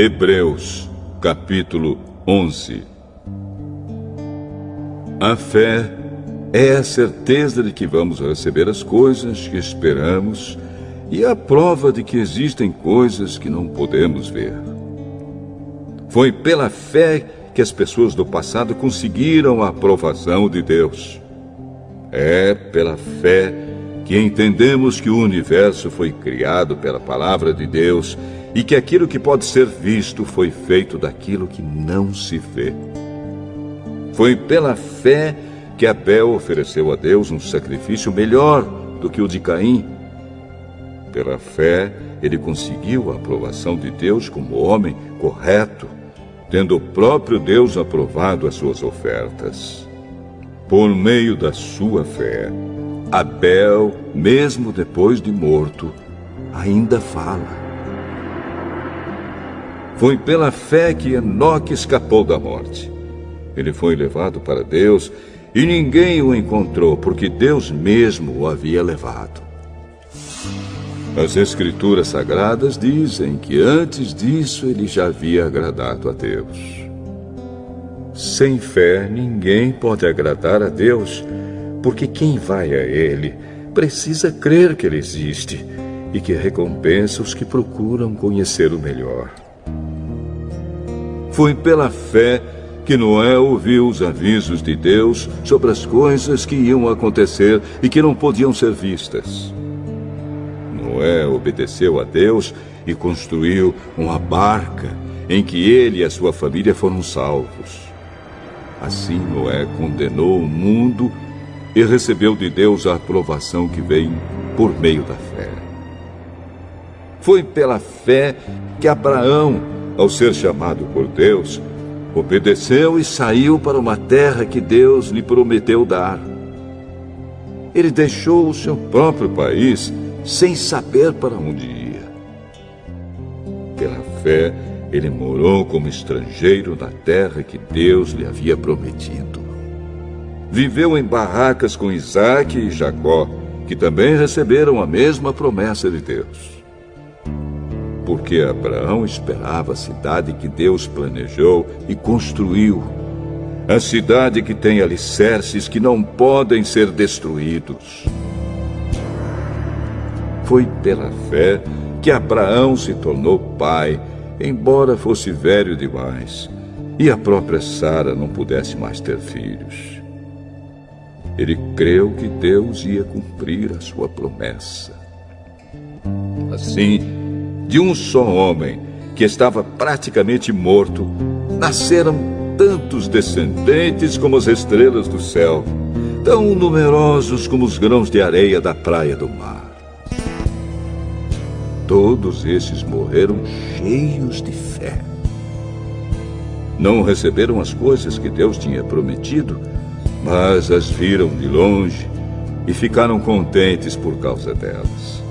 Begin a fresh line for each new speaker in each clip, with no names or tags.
Hebreus, capítulo 11. A fé é a certeza de que vamos receber as coisas que esperamos e a prova de que existem coisas que não podemos ver. Foi pela fé que as pessoas do passado conseguiram a aprovação de Deus. É pela fé que entendemos que o universo foi criado pela palavra de Deus e que aquilo que pode ser visto foi feito daquilo que não se vê. Foi pela fé que Abel ofereceu a Deus um sacrifício melhor do que o de Caim. Pela fé, ele conseguiu a aprovação de Deus como homem correto, tendo o próprio Deus aprovado as suas ofertas. Por meio da sua fé, Abel, mesmo depois de morto, ainda fala. Foi pela fé que Enoque escapou da morte. Ele foi levado para Deus e ninguém o encontrou, porque Deus mesmo o havia levado. As Escrituras Sagradas dizem que antes disso ele já havia agradado a Deus. Sem fé, ninguém pode agradar a Deus, porque quem vai a Ele precisa crer que Ele existe e que recompensa os que procuram conhecer o melhor. Foi pela fé que Noé ouviu os avisos de Deus sobre as coisas que iam acontecer e que não podiam ser vistas. Noé obedeceu a Deus e construiu uma barca em que ele e a sua família foram salvos. Assim Noé condenou o mundo e recebeu de Deus a aprovação que vem por meio da fé. Foi pela fé que Abraão, ao ser chamado por Deus, obedeceu e saiu para uma terra que Deus lhe prometeu dar. Ele deixou o seu próprio país sem saber para onde ia. Pela fé, ele morou como estrangeiro na terra que Deus lhe havia prometido. Viveu em barracas com Isaque e Jacó, que também receberam a mesma promessa de Deus. Porque Abraão esperava a cidade que Deus planejou e construiu, a cidade que tem alicerces que não podem ser destruídos. Foi pela fé que Abraão se tornou pai, embora fosse velho demais, e a própria Sara não pudesse mais ter filhos. Ele creu que Deus ia cumprir a sua promessa. Assim, de um só homem, que estava praticamente morto, nasceram tantos descendentes como as estrelas do céu, tão numerosos como os grãos de areia da praia do mar. Todos esses morreram cheios de fé. Não receberam as coisas que Deus tinha prometido, mas as viram de longe e ficaram contentes por causa delas.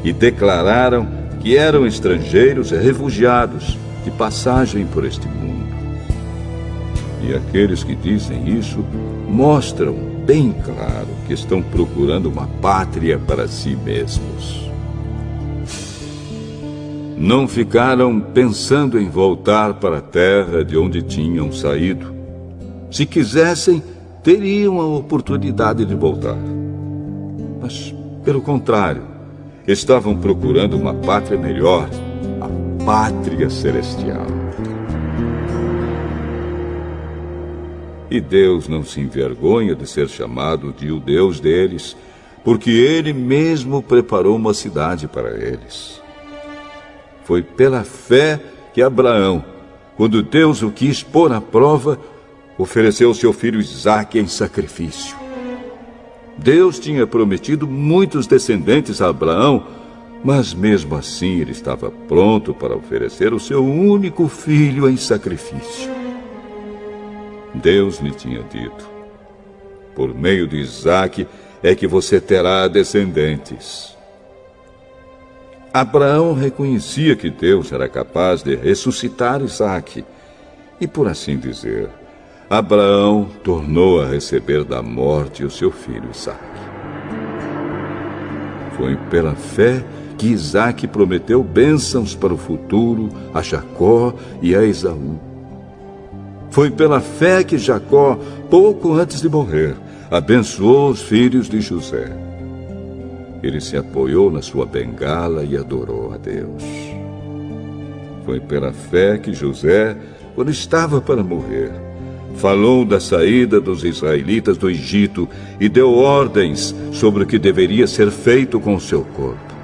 E declararam que eram estrangeiros e refugiados de passagem por este mundo. E aqueles que dizem isso mostram bem claro que estão procurando uma pátria para si mesmos. Não ficaram pensando em voltar para a terra de onde tinham saído. Se quisessem, teriam a oportunidade de voltar. Mas, pelo contrário, estavam procurando uma pátria melhor, a pátria celestial. E Deus não se envergonha de ser chamado de o Deus deles, porque Ele mesmo preparou uma cidade para eles. Foi pela fé que Abraão, quando Deus o quis pôr à prova, ofereceu seu filho Isaque em sacrifício. Deus tinha prometido muitos descendentes a Abraão, mas mesmo assim ele estava pronto para oferecer o seu único filho em sacrifício. Deus lhe tinha dito: por meio de Isaque é que você terá descendentes. Abraão reconhecia que Deus era capaz de ressuscitar Isaque, e por assim dizer, Abraão tornou a receber da morte o seu filho Isaque. Foi pela fé que Isaque prometeu bênçãos para o futuro a Jacó e a Esaú. Foi pela fé que Jacó, pouco antes de morrer, abençoou os filhos de José. Ele se apoiou na sua bengala e adorou a Deus. Foi pela fé que José, quando estava para morrer, falou da saída dos israelitas do Egito e deu ordens sobre o que deveria ser feito com o seu corpo.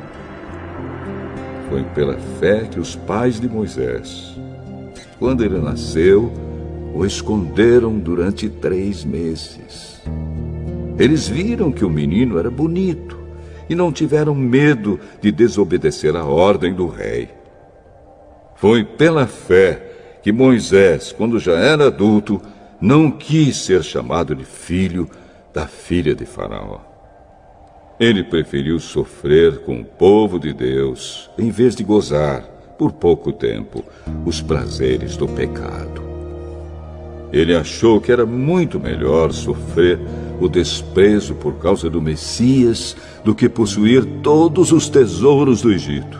Foi pela fé que os pais de Moisés, quando ele nasceu, o esconderam durante 3 meses. Eles viram que o menino era bonito e não tiveram medo de desobedecer a ordem do rei. Foi pela fé que Moisés, quando já era adulto, não quis ser chamado de filho da filha de Faraó. Ele preferiu sofrer com o povo de Deus, em vez de gozar, por pouco tempo, os prazeres do pecado. Ele achou que era muito melhor sofrer o desprezo por causa do Messias do que possuir todos os tesouros do Egito.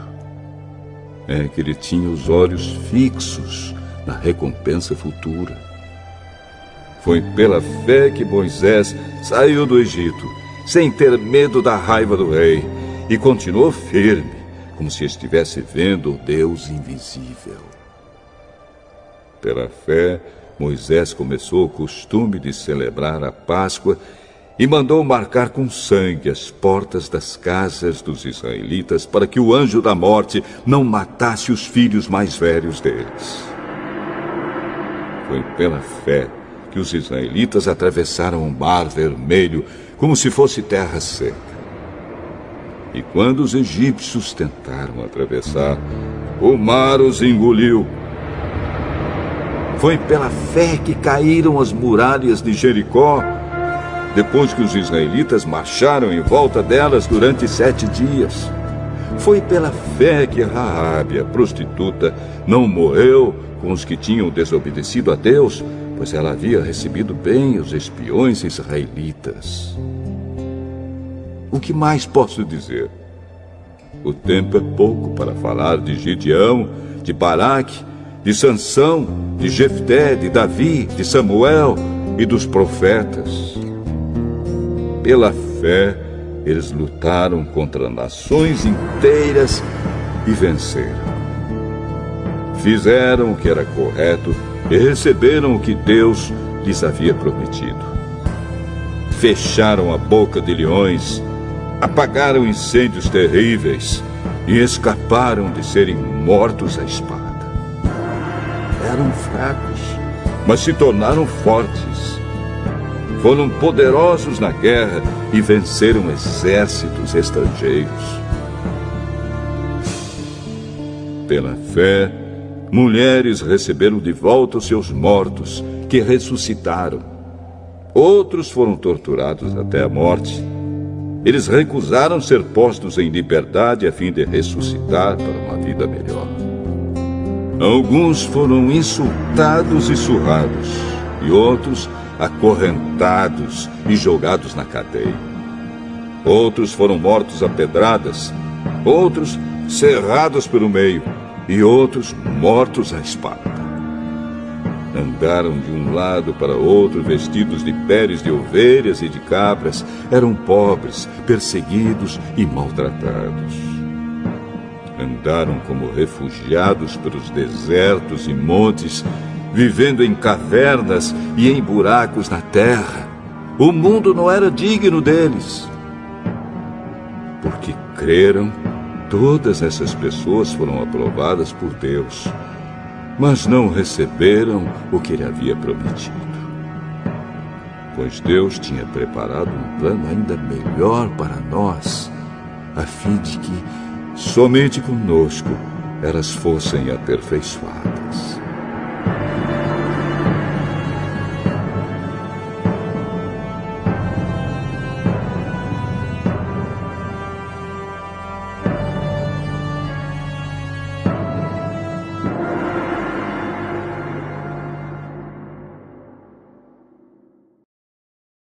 É que ele tinha os olhos fixos na recompensa futura. Foi pela fé que Moisés saiu do Egito, sem ter medo da raiva do rei, e continuou firme, como se estivesse vendo o Deus invisível. Pela fé, Moisés começou o costume de celebrar a Páscoa e mandou marcar com sangue as portas das casas dos israelitas para que o anjo da morte não matasse os filhos mais velhos deles. Foi pela fé que os israelitas atravessaram o Mar Vermelho como se fosse terra seca. E quando os egípcios tentaram atravessar, o mar os engoliu. Foi pela fé que caíram as muralhas de Jericó, depois que os israelitas marcharam em volta delas durante 7 dias. Foi pela fé que Raabe, a prostituta, não morreu com os que tinham desobedecido a Deus, pois ela havia recebido bem os espiões israelitas. O que mais posso dizer? O tempo é pouco para falar de Gideão, de Baraque, de Sansão, de Jefté, de Davi, de Samuel e dos profetas. Pela fé, eles lutaram contra nações inteiras e venceram. Fizeram o que era correto e receberam o que Deus lhes havia prometido. Fecharam a boca de leões, apagaram incêndios terríveis e escaparam de serem mortos à espada. Eram fracos, mas se tornaram fortes. Foram poderosos na guerra e venceram exércitos estrangeiros. Pela fé, mulheres receberam de volta os seus mortos, que ressuscitaram. Outros foram torturados até a morte. Eles recusaram ser postos em liberdade a fim de ressuscitar para uma vida melhor. Alguns foram insultados e surrados, e outros acorrentados e jogados na cadeia. Outros foram mortos a pedradas, outros cerrados pelo meio, e outros mortos à espada. Andaram de um lado para outro vestidos de peles de ovelhas e de cabras. Eram pobres, perseguidos e maltratados. Andaram como refugiados pelos desertos e montes, vivendo em cavernas e em buracos na terra. O mundo não era digno deles. Porque creram, todas essas pessoas foram aprovadas por Deus, mas não receberam o que ele havia prometido. Pois Deus tinha preparado um plano ainda melhor para nós, a fim de que somente conosco elas fossem aperfeiçoadas.